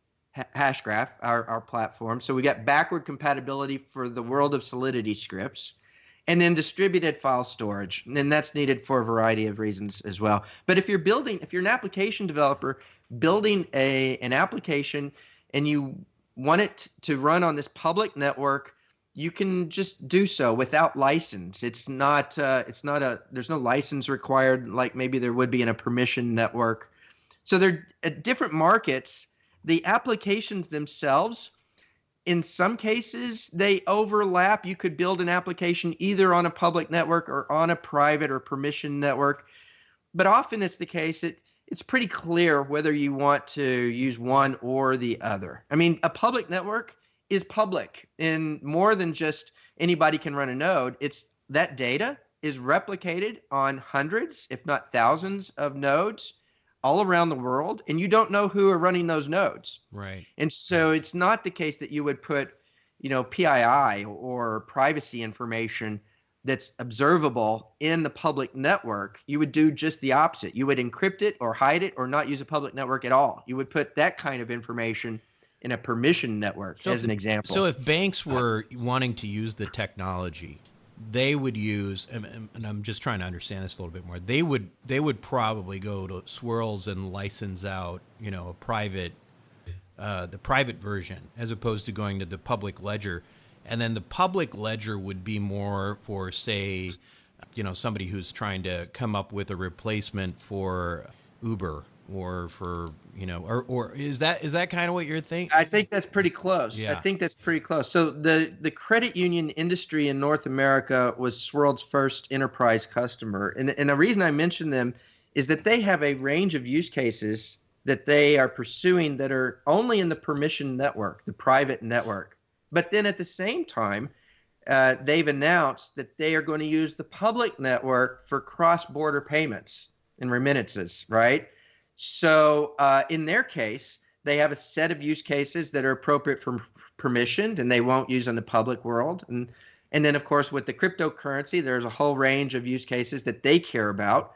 Hashgraph, our platform. So we got backward compatibility for the world of Solidity scripts, and then distributed file storage. And that's needed for a variety of reasons as well. But if you're an application developer building an application and you want it to run on this public network, you can just do so without license. There's no license required like maybe there would be in a permission network. So they're at different markets. The applications themselves, in some cases, they overlap. You could build an application either on a public network or on a private or permission network. But often it's the case that it's pretty clear whether you want to use one or the other. I mean, a public network is public, and more than just anybody can run a node. It's that data is replicated on hundreds, if not thousands, of nodes all around the world, and you don't know who are running those nodes. Right. And so it's not the case that you would put, PII or privacy information that's observable in the public network, you would do just the opposite. You would encrypt it or hide it or not use a public network at all. You would put that kind of information in a permission network, as an example. So if banks were wanting to use the technology, they would use, and I'm just trying to understand this a little bit more. They would probably go to Swirlds and license out, a private, the private version, as opposed to going to the public ledger. And then the public ledger would be more for, say, somebody who's trying to come up with a replacement for Uber or for, or is that kind of what you're thinking? I think that's pretty close. Yeah. I think that's pretty close. So the credit union industry in North America was Swirlds' first enterprise customer. And the reason I mention them is that they have a range of use cases that they are pursuing that are only in the permission network, the private network. But then at the same time, they've announced that they are going to use the public network for cross-border payments and remittances, right? So in their case, they have a set of use cases that are appropriate for permissioned and they won't use in the public world. And then, of course, with the cryptocurrency, there's a whole range of use cases that they care about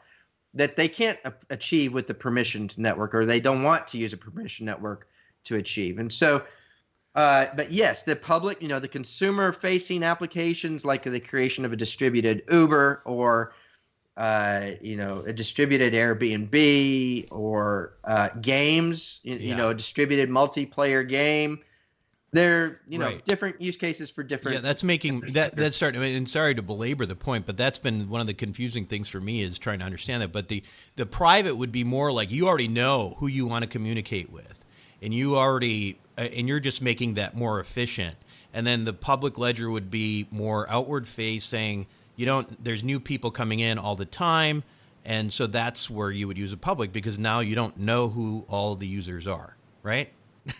that they can't achieve with the permissioned network, or they don't want to use a permission network to achieve. And so, but yes, the public, the consumer-facing applications like the creation of a distributed Uber or, a distributed Airbnb or games, a distributed multiplayer game. They're, Right. different use cases for different. Yeah, that's making that's starting. And sorry to belabor the point, but that's been one of the confusing things for me is trying to understand that. But the private would be more like you already know who you want to communicate with, and you're just making that more efficient. And then the public ledger would be more outward facing. There's new people coming in all the time, and so that's where you would use a public because now you don't know who all the users are, right?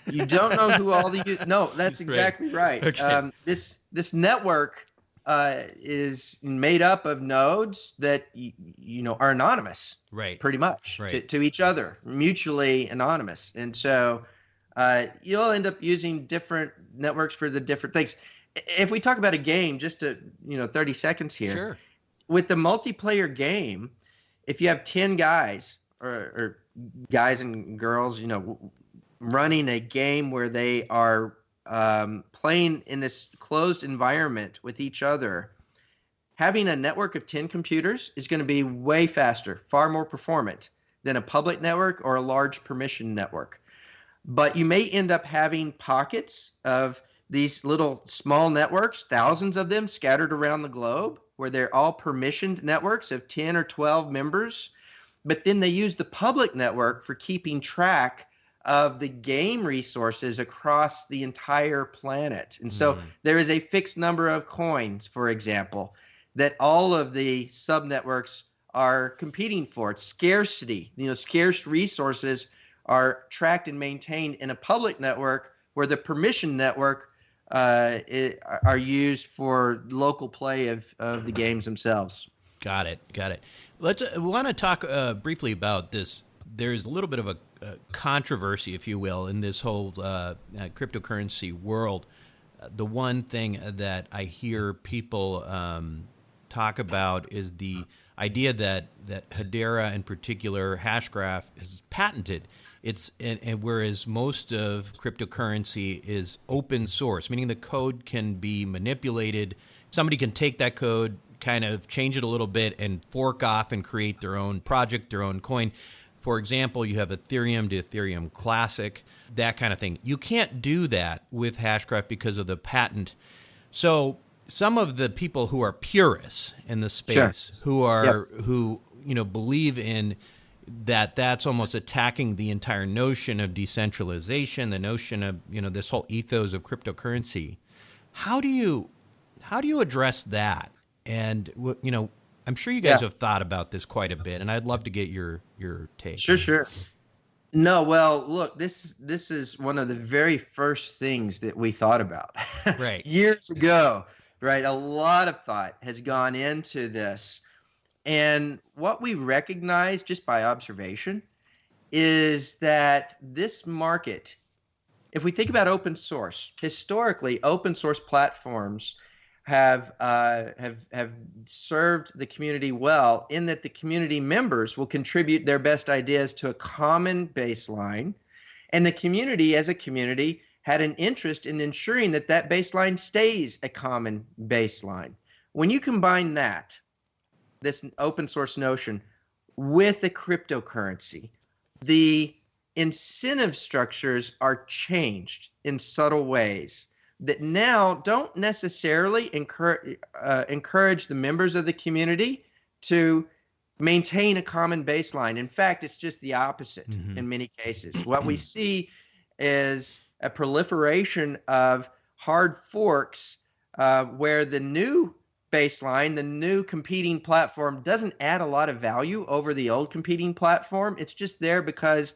You don't know who all the no, that's exactly right. Okay. This network is made up of nodes that are anonymous, Right. pretty much Right. to each other, mutually anonymous, and so you'll end up using different networks for the different things. If we talk about a game, just to 30 seconds here, Sure. with the multiplayer game, if you have 10 guys or guys and girls, running a game where they are playing in this closed environment with each other, having a network of 10 computers is going to be way faster, far more performant than a public network or a large permission network. But you may end up having pockets of these little small networks, thousands of them scattered around the globe, where they're all permissioned networks of 10 or 12 members. But then they use the public network for keeping track of the game resources across the entire planet. And so there is a fixed number of coins, for example, that all of the subnetworks are competing for. It's scarcity. Scarce resources are tracked and maintained in a public network where the permission network are used for local play of the games themselves. Got it. We want to talk briefly about this. There's a little bit of a controversy, if you will, in this whole cryptocurrency world. The one thing that I hear people talk about is the idea that Hedera, in particular, Hashgraph, is patented. And whereas most of cryptocurrency is open source, meaning the code can be manipulated. Somebody can take that code, kind of change it a little bit, and fork off and create their own project, their own coin. For example, you have Ethereum to Ethereum Classic, that kind of thing. You can't do that with Hashgraph because of the patent. So some of the people who are purists in the space, Sure. who believe in that's almost attacking the entire notion of decentralization, the notion of this whole ethos of cryptocurrency. How do you address that? And I'm sure you guys have thought about this quite a bit, and I'd love to get your take. Sure. No, well, look, this is one of the very first things that we thought about Right. years ago, right? A lot of thought has gone into this. And what we recognize just by observation is that this market, if we think about open source, historically, open source platforms have served the community well, in that the community members will contribute their best ideas to a common baseline, and the community as a community had an interest in ensuring that that baseline stays a common baseline. When you combine that, this open source notion, with a cryptocurrency, the incentive structures are changed in subtle ways that now don't necessarily encourage the members of the community to maintain a common baseline. In fact, it's just the opposite in many cases. What we see is a proliferation of hard forks where the new baseline, the new competing platform, doesn't add a lot of value over the old competing platform. It's just there because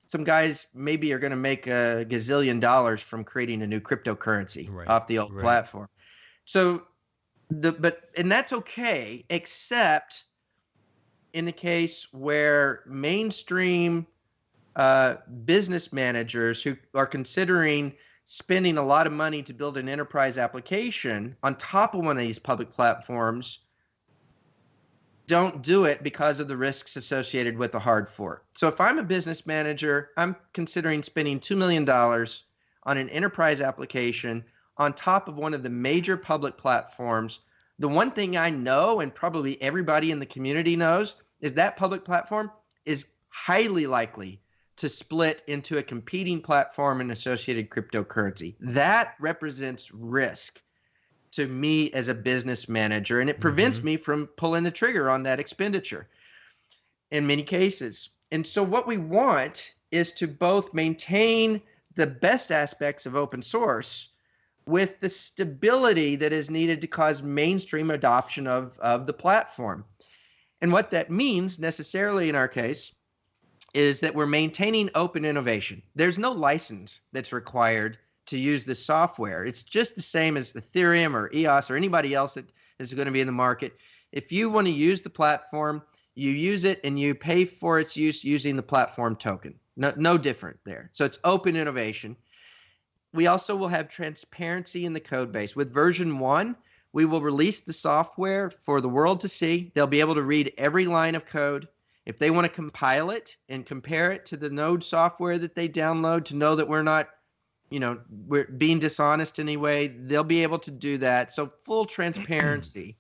some guys maybe are going to make a gazillion dollars from creating a new cryptocurrency off the old platform. So and that's okay, except in the case where mainstream business managers who are considering spending a lot of money to build an enterprise application on top of one of these public platforms don't do it because of the risks associated with the hard fork. So if I'm a business manager, I'm considering spending $2 million on an enterprise application on top of one of the major public platforms. The one thing I know, and probably everybody in the community knows, is that public platform is highly likely to split into a competing platform and associated cryptocurrency. That represents risk to me as a business manager, and it prevents me from pulling the trigger on that expenditure in many cases. And so what we want is to both maintain the best aspects of open source with the stability that is needed to cause mainstream adoption of the platform. And what that means necessarily in our case is that we're maintaining open innovation. There's no license that's required to use the software. It's just the same as Ethereum or EOS or anybody else that is going to be in the market. If you want to use the platform, you use it and you pay for its use using the platform token. No different there. So it's open innovation. We also will have transparency in the code base. With version 1, we will release the software for the world to see. They'll be able to read every line of code. If they want to compile it and compare it to the Node software that they download to know that we're not, we're being dishonest anyway, they'll be able to do that. So full transparency.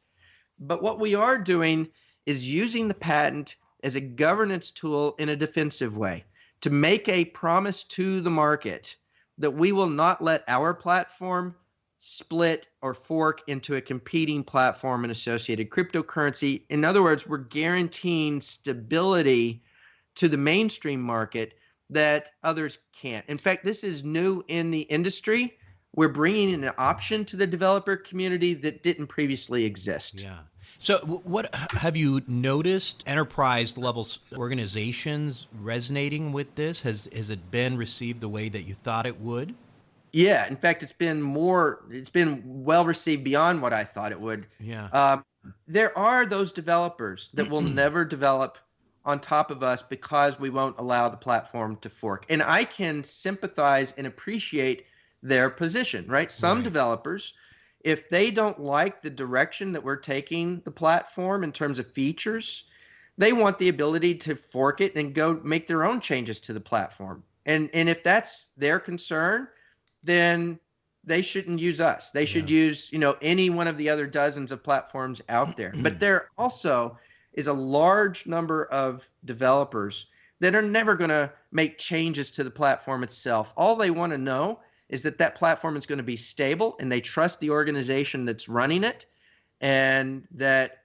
But what we are doing is using the patent as a governance tool in a defensive way to make a promise to the market that we will not let our platform split or fork into a competing platform and associated cryptocurrency. In other words, we're guaranteeing stability to the mainstream market that others can't. In fact, this is new in the industry. We're bringing an option to the developer community that didn't previously exist. Yeah. So what have you noticed enterprise level organizations resonating with this? Has it been received the way that you thought it would? Yeah, in fact, it's been well received beyond what I thought it would. Yeah. There are those developers that will never develop on top of us because we won't allow the platform to fork. And I can sympathize and appreciate their position, right? Some developers, if they don't like the direction that we're taking the platform in terms of features, they want the ability to fork it and go make their own changes to the platform. And if that's their concern, then they shouldn't use us. They should use, any one of the other dozens of platforms out there. But there also is a large number of developers that are never going to make changes to the platform itself. All they want to know is that that platform is going to be stable and they trust the organization that's running it, and that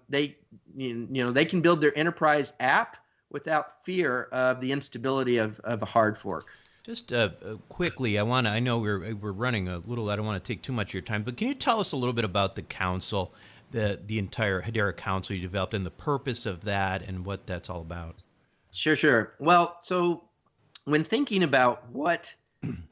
they can build their enterprise app without fear of the instability of a hard fork. Just quickly, I know we're running a little. I don't want to take too much of your time, but can you tell us a little bit about the council, the entire Hedera Council you developed, and the purpose of that, and what that's all about? Sure. Well, so when thinking about what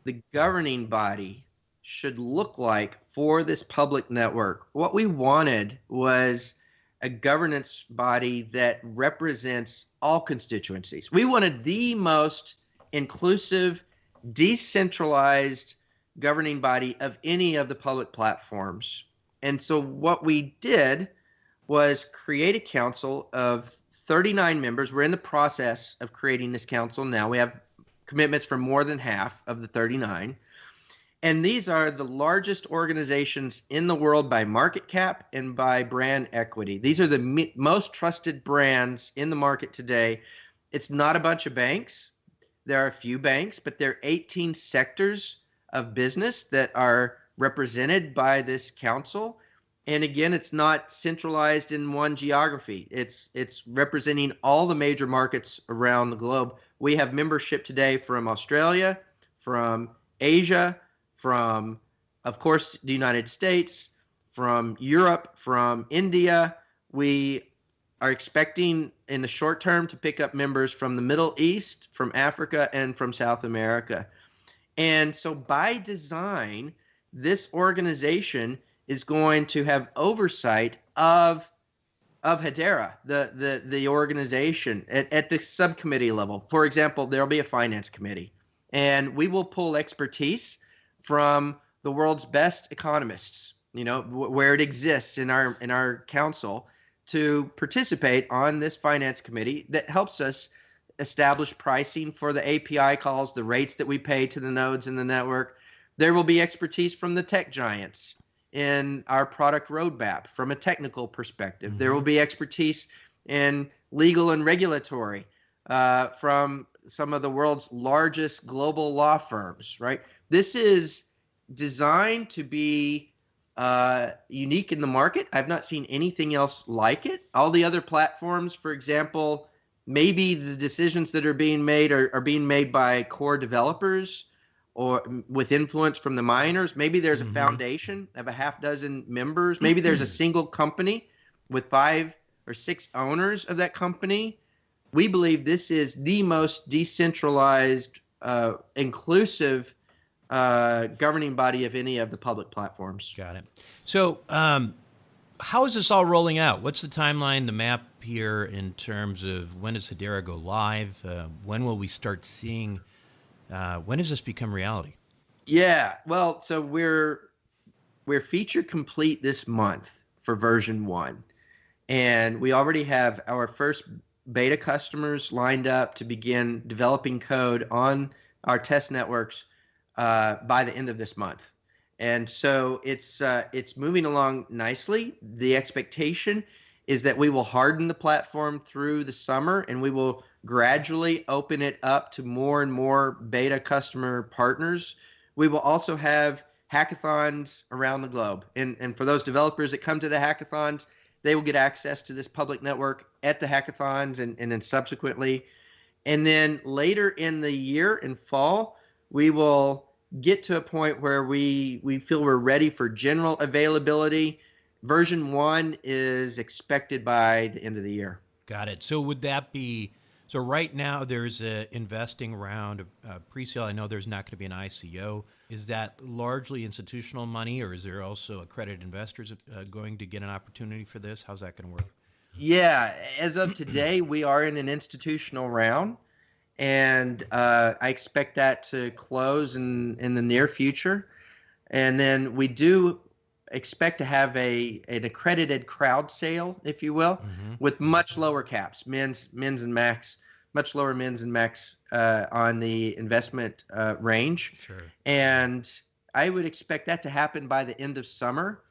the governing body should look like for this public network, what we wanted was a governance body that represents all constituencies. We wanted the most inclusive, decentralized governing body of any of the public platforms. And so what we did was create a council of 39 members. We're in the process of creating this council now. We have commitments from more than half of the 39. And these are the largest organizations in the world by market cap and by brand equity. These are the most trusted brands in the market today. It's not a bunch of banks. There are a few banks, but there are 18 sectors of business that are represented by this council. And again, it's not centralized in one geography. It's representing all the major markets around the globe. We have membership today from Australia, from Asia, from, of course, the United States, from Europe, from India. We are expecting in the short term to pick up members from the Middle East, from Africa, and from South America. And so by design, this organization is going to have oversight of Hedera, the organization at the subcommittee level. For example, there'll be a finance committee, and we will pull expertise from the world's best economists, where it exists in our council, to participate on this finance committee that helps us establish pricing for the API calls, the rates that we pay to the nodes in the network. There will be expertise from the tech giants in our product roadmap from a technical perspective. Mm-hmm. There will be expertise in legal and regulatory from some of the world's largest global law firms, right? This is designed to be unique in the market. I've not seen anything else like it. All the other platforms, for example, maybe the decisions that are being made are being made by core developers or with influence from the miners. Maybe there's a foundation of a half dozen members. Maybe there's a single company with 5 or 6 owners of that company. We believe this is the most decentralized, inclusive governing body of any of the public platforms. Got it. So how is this all rolling out? What's the timeline, the map here in terms of when does Hedera go live? When will we start seeing, when does this become reality? Yeah, well, so we're feature complete this month for version 1. And we already have our first beta customers lined up to begin developing code on our test networks by the end of this month. And so it's moving along nicely. The expectation is that we will harden the platform through the summer, and we will gradually open it up to more and more beta customer partners. We will also have hackathons around the globe. And for those developers that come to the hackathons, they will get access to this public network at the hackathons and then subsequently. And then later in the year, in fall, we will get to a point where we feel we're ready for general availability. Version 1 is expected by the end of the year. Got it. So would that be, so right now there's a investing round, pre-sale. I know there's not going to be an ICO. Is that largely institutional money, or is there also accredited investors going to get an opportunity for this? How's that going to work? Yeah, as of today, we are in an institutional round, and I expect that to close in the near future. And then we do expect to have an accredited crowd sale, if you will, with much lower caps, mins and max, much lower mins and max on the investment range. Sure. And I would expect that to happen by the end of summer.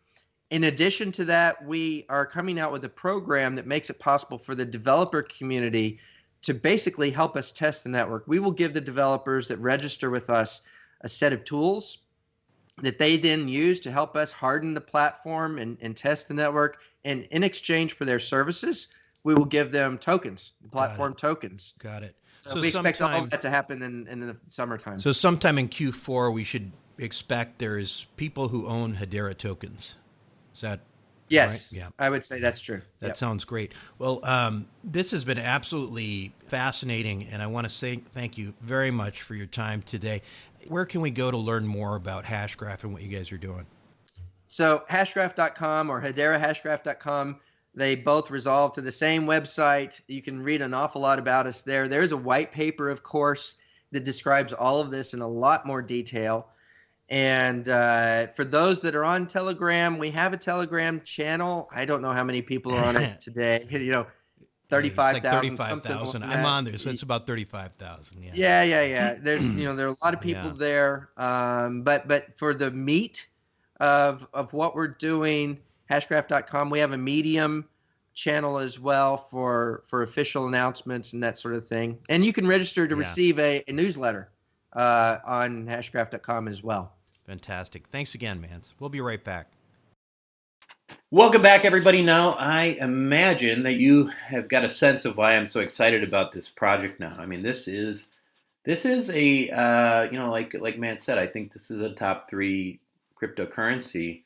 In addition to that, we are coming out with a program that makes it possible for the developer community to basically help us test the network. We will give the developers that register with us a set of tools that they then use to help us harden the platform and test the network. And in exchange for their services, we will give them tokens, platform tokens. Got it. So we expect all of that to happen in the summertime. So sometime in Q4, we should expect there's people who own Hedera tokens. Is that Yes, right? Yeah. I would say that's true. That sounds great. Well, this has been absolutely fascinating, and I want to say thank you very much for your time today. Where can we go to learn more about Hashgraph and what you guys are doing? So hashraph.com or HederaHashgraph.com, they both resolve to the same website. You can read an awful lot about us there. There's a white paper, of course, that describes all of this in a lot more detail. And for those that are on Telegram, we have a Telegram channel. I don't know how many people are on it today. It's like 35,000, something 35,000. like I'm that. on there, so it's about 35,000. Yeah. Yeah. There are a lot of people Yeah. there. But for the meat of what we're doing, hashgraph.com, we have a Medium channel as well for official announcements and that sort of thing. And you can register to Yeah. receive a newsletter on hashgraph.com as well. Fantastic. Thanks again, Mance. We'll be right back. Welcome back, everybody. Now, I imagine that you have got a sense of why I'm so excited about this project now. I mean, this is a like Matt said, I think this is a top 3 cryptocurrency.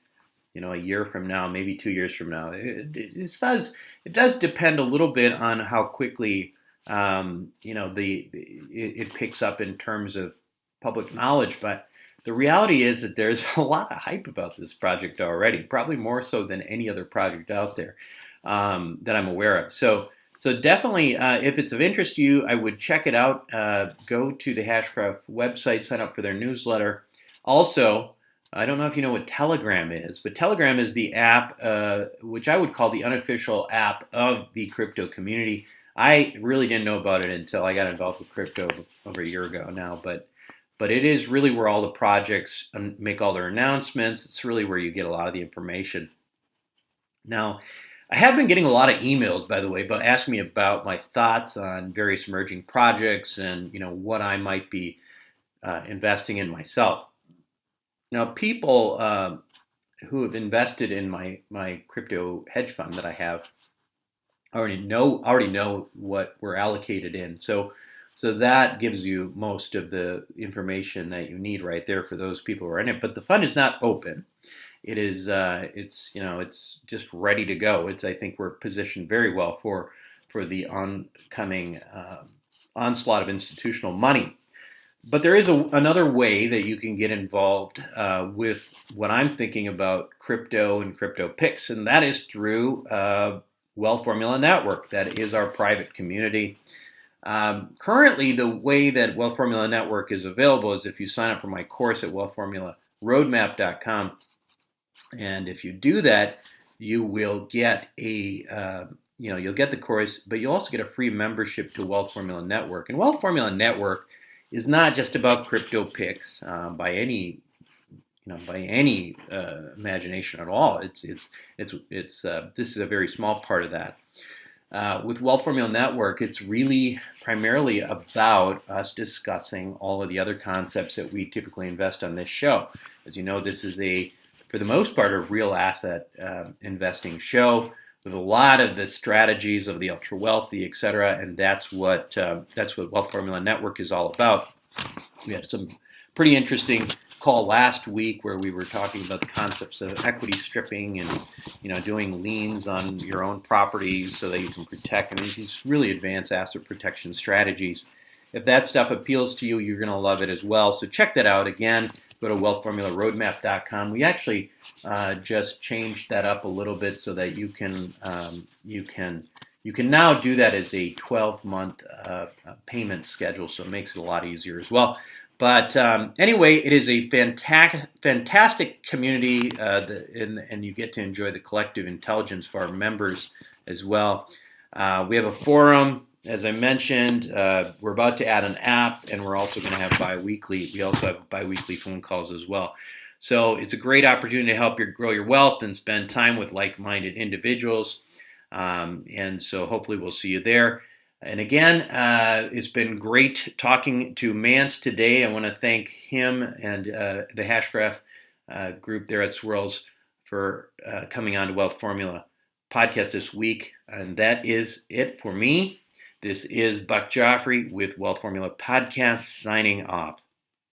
A year from now, maybe 2 years from now. It does depend a little bit on how quickly it picks up in terms of public knowledge, but the reality is that there's a lot of hype about this project already, probably more so than any other project out there that I'm aware of. So definitely, if it's of interest to you, I would check it out. Go to the Hashgraph website, sign up for their newsletter. Also, I don't know if you know what Telegram is, but Telegram is the app, which I would call the unofficial app of the crypto community. I really didn't know about it until I got involved with crypto over a year ago now, but it is really where all the projects make all their announcements. It's really where you get a lot of the information. Now, I have been getting a lot of emails, by the way, but asking me about my thoughts on various emerging projects and what I might be investing in myself. Now, people who have invested in my crypto hedge fund that I have already know what we're allocated in. So that gives you most of the information that you need right there for those people who are in it. But the fund is not open. It is it's just ready to go. I think we're positioned very well for the oncoming onslaught of institutional money. But there is another way that you can get involved with what I'm thinking about crypto and crypto picks, and that is through Wealth Formula Network. That is our private community. Currently, the way that Wealth Formula Network is available is if you sign up for my course at wealthformularoadmap.com. And if you do that, you will get you'll get the course, but you'll also get a free membership to Wealth Formula Network. And Wealth Formula Network is not just about crypto picks by any imagination at all. This is a very small part of that. With Wealth Formula Network, it's really primarily about us discussing all of the other concepts that we typically invest on this show. As you know, this is for the most part, a real asset investing show with a lot of the strategies of the ultra wealthy, et cetera, and that's what Wealth Formula Network is all about. We had some pretty interesting call last week where we were talking about the concepts of equity stripping and doing liens on your own properties so that you can protect. I mean, these really advanced asset protection strategies. If that stuff appeals to you, you're going to love it as well. So check that out again. Go to wealthformularoadmap.com. We actually just changed that up a little bit so that you can now do that as a 12-month payment schedule. So it makes it a lot easier as well. But anyway, it is a fantastic community, and you get to enjoy the collective intelligence for our members as well. We have a forum. As I mentioned, we're about to add an app, and we're also going to have we also have bi-weekly phone calls as well. So it's a great opportunity to help you grow your wealth and spend time with like-minded individuals. And so hopefully we'll see you there. And again, it's been great talking to Mance today. I want to thank him and the Hashgraph group there at Swirlds for coming on to Wealth Formula podcast this week. And that is it for me. This is Buck Joffrey with Wealth Formula Podcast signing off.